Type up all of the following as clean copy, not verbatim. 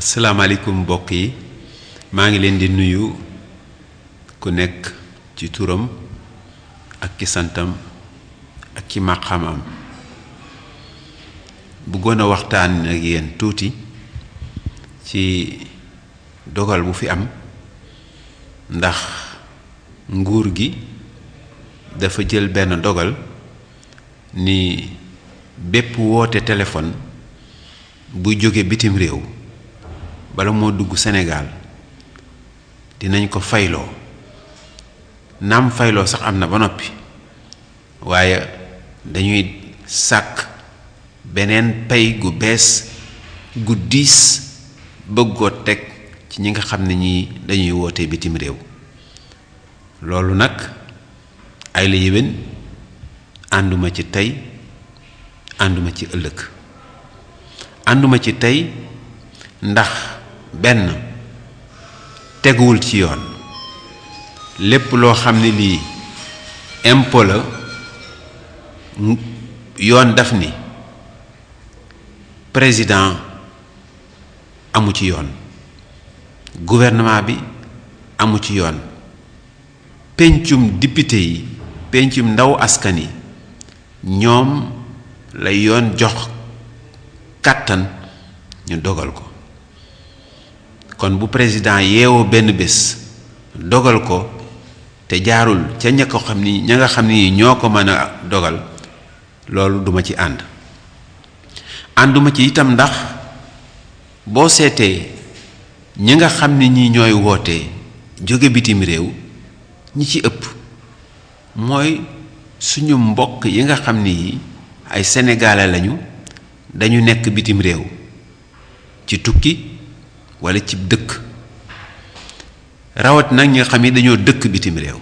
asalaamaaleykum mbokk yi maa ngi leen di nuyu ku nekk ci turam ak ci santam ak ci maqamam bëggoon a waxtaan ak yéen tuuti ci dogal bu fi am ndax nguur gi dafa jël benn dogal ni bépp woote téléphone bu jóge bitim réew bala moo dugg Sénégal dinañ ko fayloo naam fayloo sax am na ba noppi waaye dañuy sàkk beneen pay gu bees gu diis bëggoo teg ci ñi nga xam ne ñi dañuy woote bitim réew loolu nag ay la yéwén ànduma ci tey ànduma ci ëllëg ànduma ci tey ndax benn teguwul ci yoon lépp loo xam ne lii impôt la yoon daf ni président amu ci yoon gouvernement bi amu ci yoon pencum député yi pencum ndaw askan yi ñoom la yoon jox kàttan ñu dogal ko kon bu président yeewoo benn bés dogal ko te jaarul ca ña nga xam ni ñoo ko mën a dogal loolu duma ci ànduma ci itam ndax boo seetee ñi nga xam ni ñi ñooy woote jóge bitim réew ñi ci ëpp mooy suñu mbokk yi nga xam ni ay sénégalais lañu dañu nekk bitim réew ci tukki wala ci dëkk rawat nag ñi nga xam ni dañoo dëkk bitim réew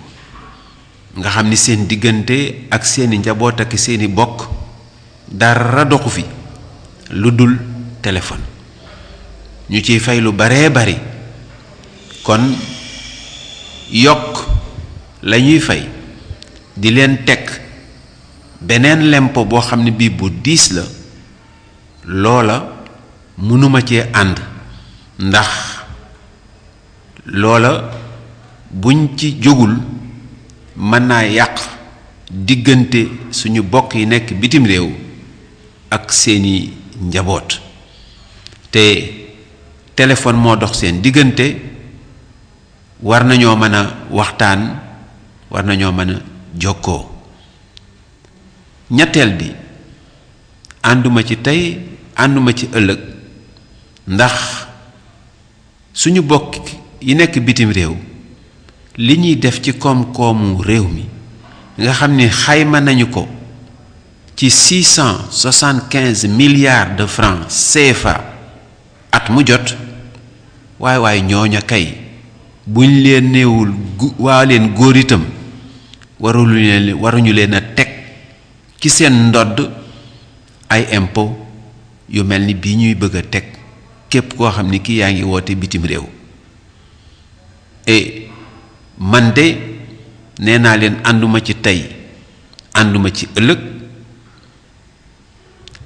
nga xam ni seen diggante ak seeni njaboot ak seeni bokk dara doxu fi lu dul téléphone ñu ciy fay lu baree bari kon yokk la ñuy fay di leen teg beneen lempo boo xam ne bii bu diis la loola mënuma cee ànd ndax loola buñ ci jógul mën naa yàq diggante suñu bokk yi nekk bitim réew ak seeni njaboot te téléphone moo dox seen diggante war nañoo mën a waxtaan war nañoo mën a jokkoo ñetteel bi ànduma ci tey ànduma ci ëllëg ndax suñu bokk yi nekk bitim réew li ñuy def ci koom-koomu réew mi nga xam ni xayma nañu ko ci 675 milliards de francs CFA at mu jot waaye ñooña kay buñ leen néewul waa leen góor itam waruñu leen a teg ci seen ndodd ay impôt yu mel ni bii ñuy bëgg a teg képp koo xam ni kii yaa ngi woote bitim réew et man de nee naa leen ànduma ci tey ànduma ci ëllëg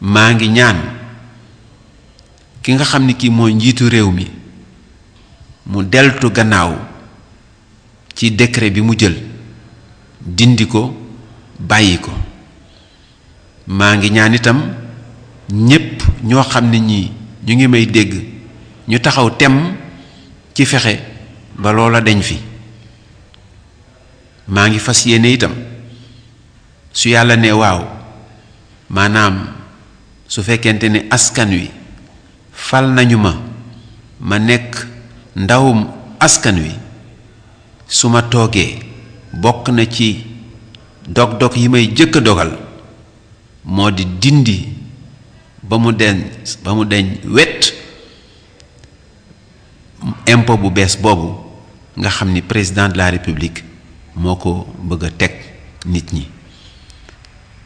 maa ngi ñaan ki nga xam ni kii mooy njiitu réew mi mu deltu gannaaw ci décret bi mu jël dindi ko bàyyi ko maa ngi ñaan itam ñépp ñoo xam ne ñii ñu ngi may dégg ñu taxaw temm ci fexe ba loola deñ fi maa ngi fas yéene itam su yàlla ne waaw maanaam su fekkente ne askan wi fal nañu ma nekk ndawum askan wi su ma toogee bokk na ci dog-dog yi may jëkk a dogal moo di dindi ba mu deñ wet impôt bu bees boobu nga xam ni président de la république moo ko bëgg a teg nit ñi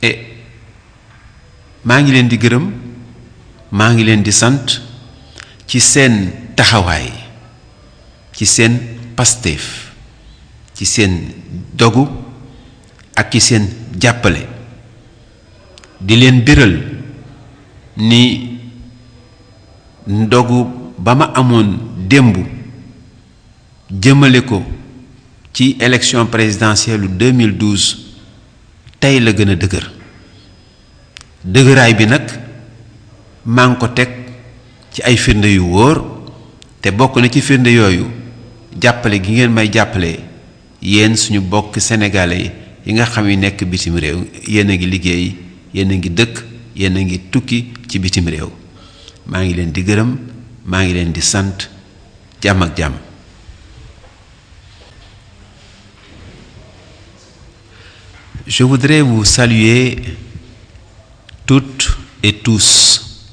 et maa ngi leen di gërëm maa ngi leen di sant ci seen taxawaay ci seen pasteef ci seen dogu ak ci seen jàppale di leen biral ni ndogu ba ma amoon démb jëmale ko ci élection présidentielle 2012 tey la gën a dëgër dëgëraay bi nag maa ngi ko teg ci ay firnde yu wóor te bokk na ci firnde yooyu jàppale gi ngeen may jàppale yéen suñu bokk sénégalais yi nga xam yi nekk bitim réew yéen a ngi liggéey yéen a ngi dëkk yéen a ngi tukki ci bitim réew maa ngi leen di gërëm maa ngi leen di sant jàmm ak jàmm. Je voudrais vous saluer toutes et tous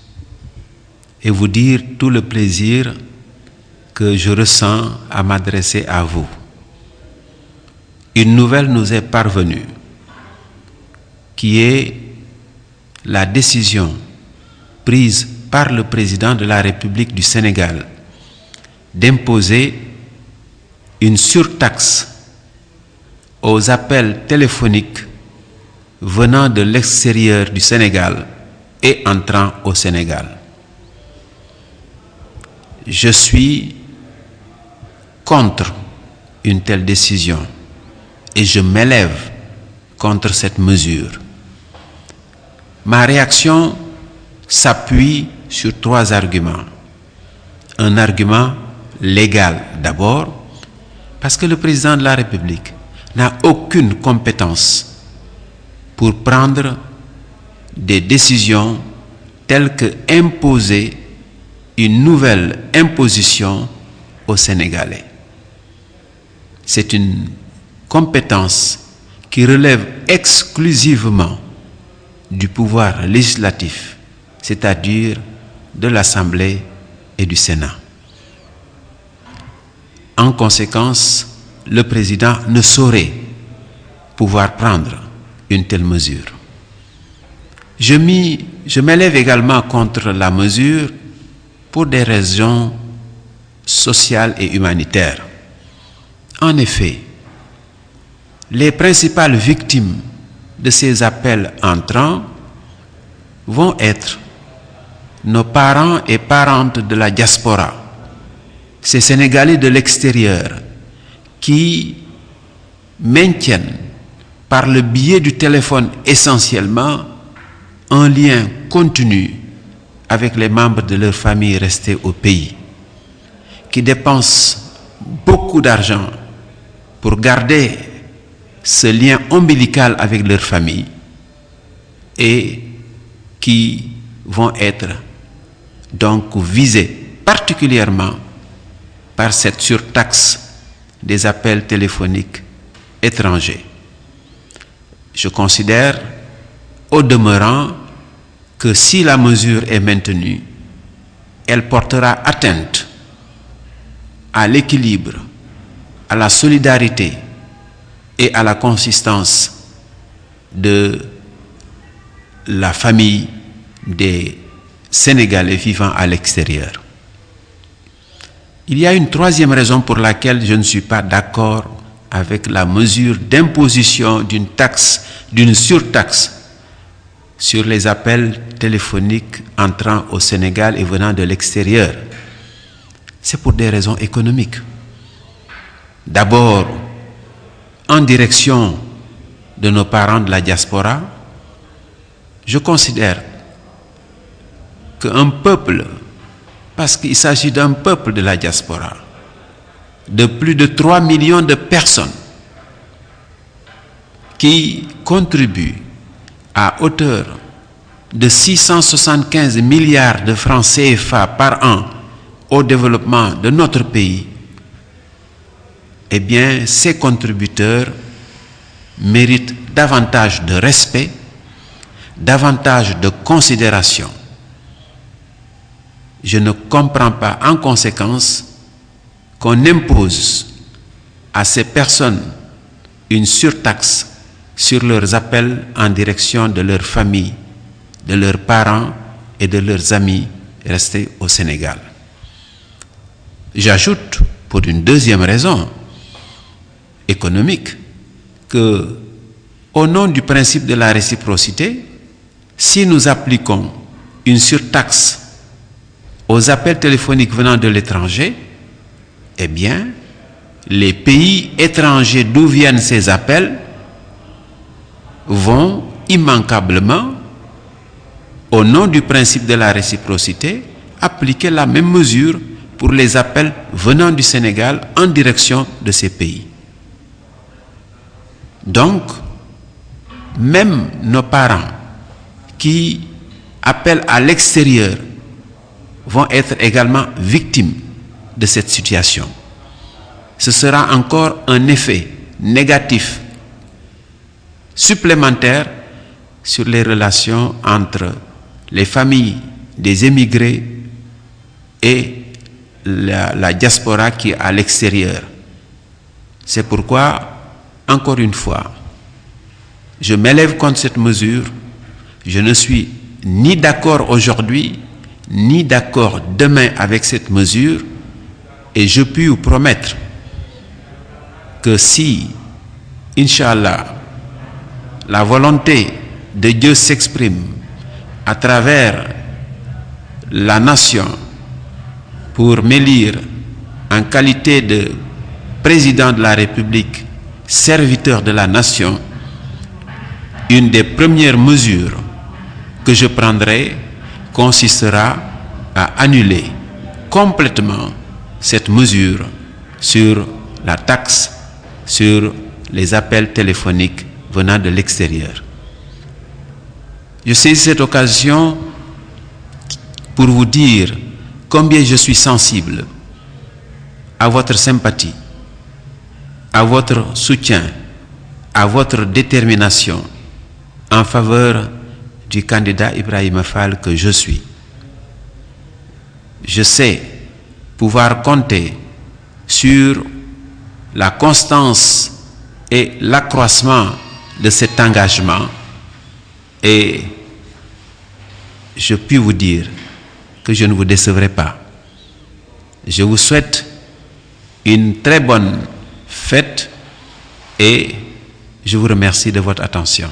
et vous dire tout le plaisir que je ressens à m'adresser à vous. Une nouvelle nous est parvenue qui est la décision prise par le président de la République du Sénégal d'imposer une surtaxe aux appels téléphoniques venant de l'extérieur du Sénégal et entrant au Sénégal. Je suis contre une telle décision et je m'élève contre cette mesure. Ma réaction s'appuie sur 3 arguments. Un argument légal d'abord, parce que le président de la République n'a aucune compétence pour prendre des décisions telles que imposer une nouvelle imposition aux Sénégalais. C'est une compétence qui relève exclusivement du pouvoir législatif, c'est-à-dire de l'Assemblée et du Sénat. En conséquence, le président ne saurait pouvoir prendre une telle mesure. Je m'élève également contre la mesure pour des raisons sociales et humanitaires. En effet, les principales victimes de ces appels entrants vont être nos parents et parentes de la diaspora, ces Sénégalais de l'extérieur qui maintiennent par le biais du téléphone essentiellement un lien continu avec les membres de leur famille restés au pays, qui dépensent beaucoup d'argent pour garder ce lien ombilical avec leur famille et qui vont être donc visés particulièrement par cette surtaxe des appels téléphoniques étrangers. Je considère au demeurant que si la mesure est maintenue, elle portera atteinte à l'équilibre, à la solidarité et à la consistance de la famille des Sénégalais vivant à l'extérieur. Il y a une 3e raison pour laquelle je ne suis pas d'accord avec la mesure d'imposition d'une taxe, d'une surtaxe sur les appels téléphoniques entrant au Sénégal et venant de l'extérieur. C'est pour des raisons économiques. D'abord, en direction de nos parents de la diaspora, je considère qu'un peuple, parce qu'il s'agit d'un peuple de la diaspora, de plus de 3 millions de personnes qui contribuent à hauteur de 675 milliards de francs CFA par an au développement de notre pays, eh bien, ces contributeurs méritent davantage de respect, davantage de considération. Je ne comprends pas en conséquence qu'on impose à ces personnes une surtaxe sur leurs appels en direction de leur famille, de leurs parents et de leurs amis restés au Sénégal. J'ajoute, pour une 2e raison économique, que, au nom du principe de la réciprocité, si nous appliquons une surtaxe aux appels téléphoniques venant de l'étranger, eh bien, les pays étrangers d'où viennent ces appels vont immanquablement, au nom du principe de la réciprocité, appliquer la même mesure pour les appels venant du Sénégal en direction de ces pays. Donc, même nos parents qui appellent à l'extérieur vont être également victimes de cette situation. Ce sera encore un effet négatif supplémentaire sur les relations entre les familles des émigrés et la diaspora qui est à l'extérieur. C'est pourquoi, encore une fois, je m'élève contre cette mesure. Je ne suis ni d'accord aujourd'hui, ni d'accord demain avec cette mesure, et je puis vous promettre que si, Inch'Allah, la volonté de Dieu s'exprime à travers la nation pour m'élire en qualité de président de la République, serviteur de la nation, une des premières mesures que je prendrai consistera à annuler complètement cette mesure sur la taxe sur les appels téléphoniques venant de l'extérieur. Je saisis cette occasion pour vous dire combien je suis sensible à votre sympathie, à votre soutien, à votre détermination en faveur du candidat Ibrahima Fall que je suis. Je sais pouvoir compter sur la constance et l'accroissement de cet engagement, et je puis vous dire que je ne vous décevrai pas. Je vous souhaite une très bonne fête et je vous remercie de votre attention.